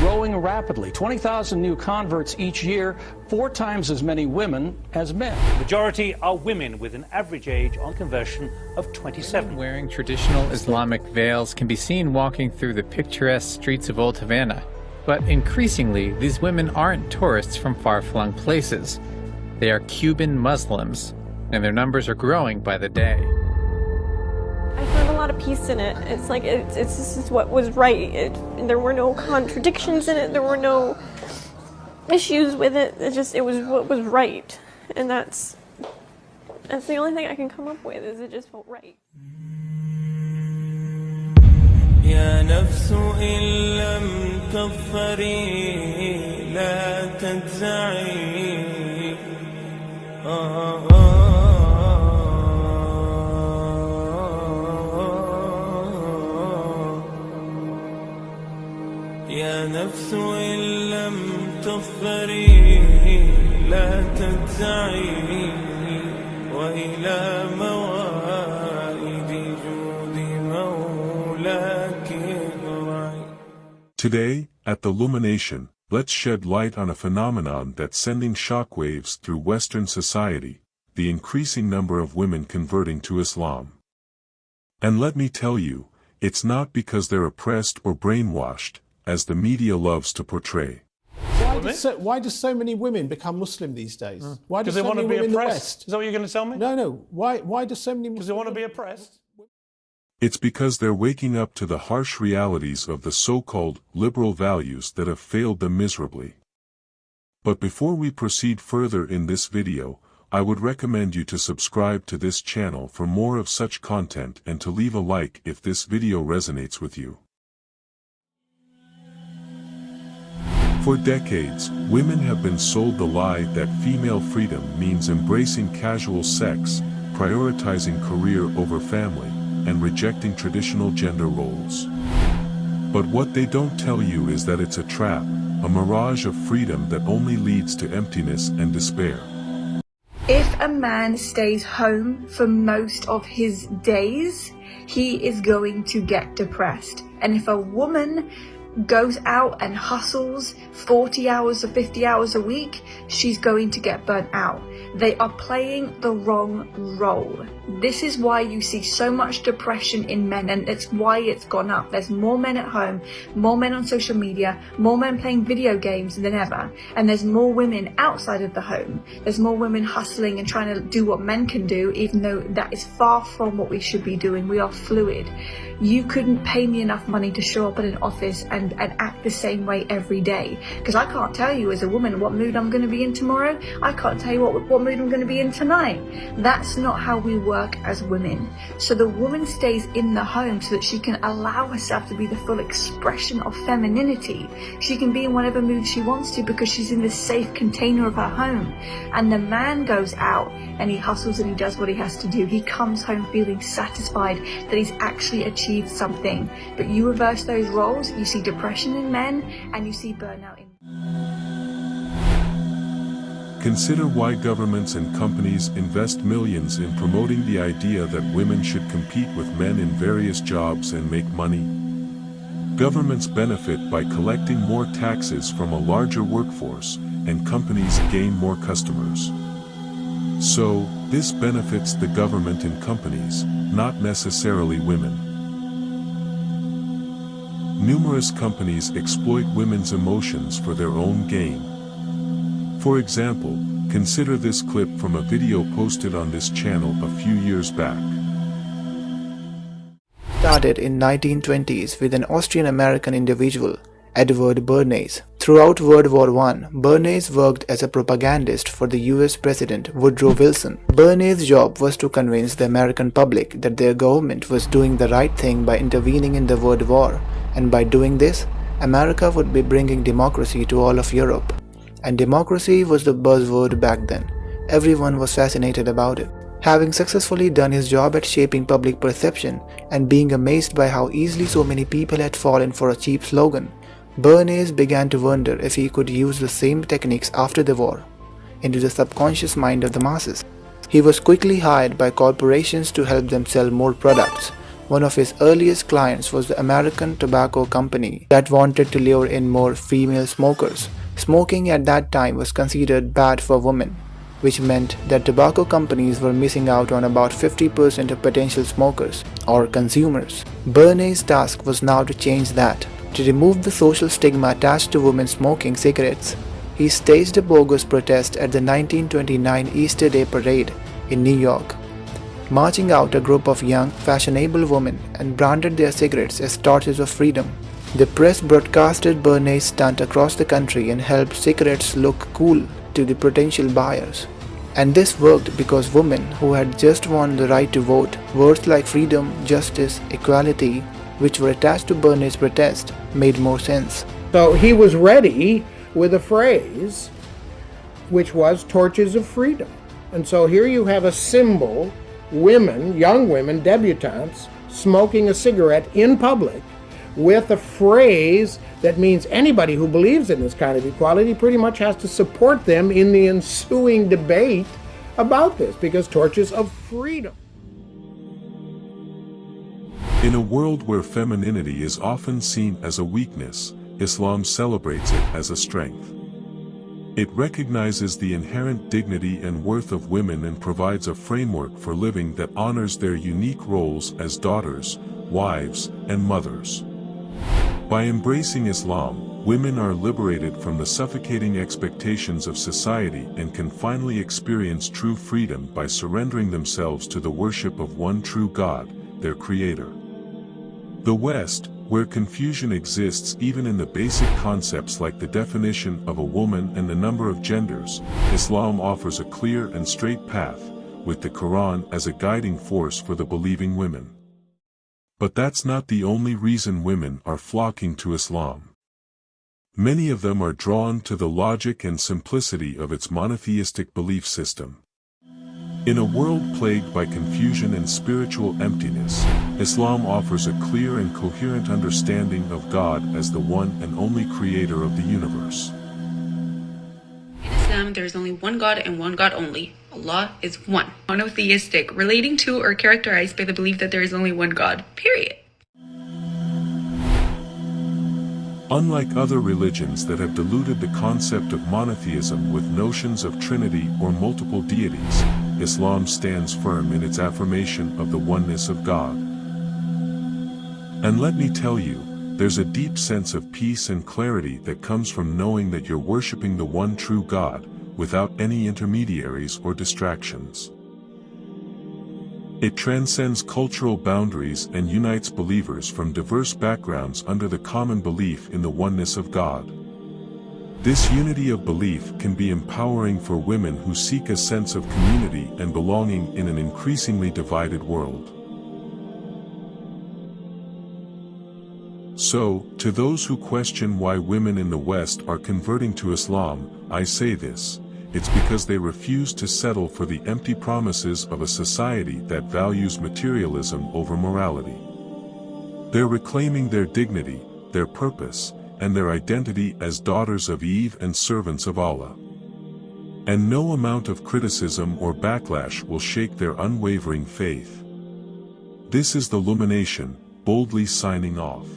growing rapidly. 20,000 new converts each year, 4 times as many women as men. The majority are women with an average age on conversion of 27. Wearing traditional Islamic veils can be seen walking through the picturesque streets of Old Havana. But increasingly, these women aren't tourists from far-flung places. They are Cuban Muslims, and their numbers are growing by the day. I found a lot of peace in it. It's like, this is what was right. There were no contradictions in it. There were no issues with it. It was what was right. And that's the only thing I can come up with, is it just felt right. يا نفس إن لم تظفري لا تجزعي يا نفس إن لم تظفري لا تجزعي وإلى موائد جود مولاك ارعي. Today, at the Illumination, let's shed light on a phenomenon that's sending shockwaves through Western society, the increasing number of women converting to Islam. And let me tell you, it's not because they're oppressed or brainwashed, as the media loves to portray. Why do so many women become Muslim these days? Why do Because they so want to many be women in the oppressed. West? Is that what you're going to tell me? No. Why do so many? Because they want to be oppressed. It's because they're waking up to the harsh realities of the so-called liberal values that have failed them miserably. But before we proceed further in this video, I would recommend you to subscribe to this channel for more of such content and to leave a like if this video resonates with you. For decades, women have been sold the lie that female freedom means embracing casual sex, prioritizing career over family, and rejecting traditional gender roles. But what they don't tell you is that it's a trap, a mirage of freedom that only leads to emptiness and despair. If a man stays home for most of his days, he is going to get depressed. And if a woman goes out and hustles 40 hours or 50 hours a week, she's going to get burnt out. They are playing the wrong role. This is why you see so much depression in men, and it's why it's gone up. There's more men at home, more men on social media, more men playing video games than ever, and there's more women outside of the home. There's more women hustling and trying to do what men can do, even though that is far from what we should be doing. We are fluid. You couldn't pay me enough money to show up at an office and act the same way every day, because I can't tell you as a woman what mood I'm going to be in tomorrow. I can't tell you what mood I'm going to be in tonight. That's not how we work as women. So the woman stays in the home so that she can allow herself to be the full expression of femininity. She can be in whatever mood she wants to because she's in the safe container of her home. And the man goes out and he hustles and he does what he has to do. He comes home feeling satisfied that he's actually achieved something. But you reverse those roles, you see depression in men and you see burnout in. Consider why governments and companies invest millions in promoting the idea that women should compete with men in various jobs and make money. Governments benefit by collecting more taxes from a larger workforce, and companies gain more customers. So, this benefits the government and companies, not necessarily women. Numerous companies exploit women's emotions for their own gain. For example, consider this clip from a video posted on this channel a few years back. Started in 1920s with an Austrian-American individual, Edward Bernays. Throughout World War I, Bernays worked as a propagandist for the US President Woodrow Wilson. Bernays' job was to convince the American public that their government was doing the right thing by intervening in the World War, and by doing this, America would be bringing democracy to all of Europe. And democracy was the buzzword back then. Everyone was fascinated about it. Having successfully done his job at shaping public perception and being amazed by how easily so many people had fallen for a cheap slogan, Bernays began to wonder if he could use the same techniques after the war into the subconscious mind of the masses. He was quickly hired by corporations to help them sell more products. One of his earliest clients was the American Tobacco Company that wanted to lure in more female smokers. Smoking at that time was considered bad for women, which meant that tobacco companies were missing out on about 50% of potential smokers or consumers. Bernays' task was now to change that. To remove the social stigma attached to women smoking cigarettes, he staged a bogus protest at the 1929 Easter Day Parade in New York, marching out a group of young, fashionable women and branded their cigarettes as torches of freedom. The press broadcasted Bernays' stunt across the country and helped cigarettes look cool to the potential buyers. And this worked because women who had just won the right to vote, words like freedom, justice, equality, which were attached to Bernays' protest, made more sense. So he was ready with a phrase which was torches of freedom. And so here you have a symbol, women, young women, debutantes, smoking a cigarette in public with a phrase that means anybody who believes in this kind of equality pretty much has to support them in the ensuing debate about this, because torches of freedom. In a world where femininity is often seen as a weakness, Islam celebrates it as a strength. It recognizes the inherent dignity and worth of women and provides a framework for living that honors their unique roles as daughters, wives, and mothers. By embracing Islam, women are liberated from the suffocating expectations of society and can finally experience true freedom by surrendering themselves to the worship of one true God, their Creator. The West, where confusion exists even in the basic concepts like the definition of a woman and the number of genders, Islam offers a clear and straight path, with the Quran as a guiding force for the believing women. But that's not the only reason women are flocking to Islam. Many of them are drawn to the logic and simplicity of its monotheistic belief system. In a world plagued by confusion and spiritual emptiness, Islam offers a clear and coherent understanding of God as the one and only creator of the universe. In Islam, there is only one God and one God only. Allah is one. Monotheistic, relating to or characterized by the belief that there is only one God, period. Unlike other religions that have diluted the concept of monotheism with notions of Trinity or multiple deities, Islam stands firm in its affirmation of the oneness of God. And let me tell you, there's a deep sense of peace and clarity that comes from knowing that you're worshiping the one true God, without any intermediaries or distractions. It transcends cultural boundaries and unites believers from diverse backgrounds under the common belief in the oneness of God. This unity of belief can be empowering for women who seek a sense of community and belonging in an increasingly divided world. So, to those who question why women in the West are converting to Islam, I say this: it's because they refuse to settle for the empty promises of a society that values materialism over morality. They're reclaiming their dignity, their purpose, and their identity as daughters of Eve and servants of Allah. And no amount of criticism or backlash will shake their unwavering faith. This is the Illumination, boldly signing off.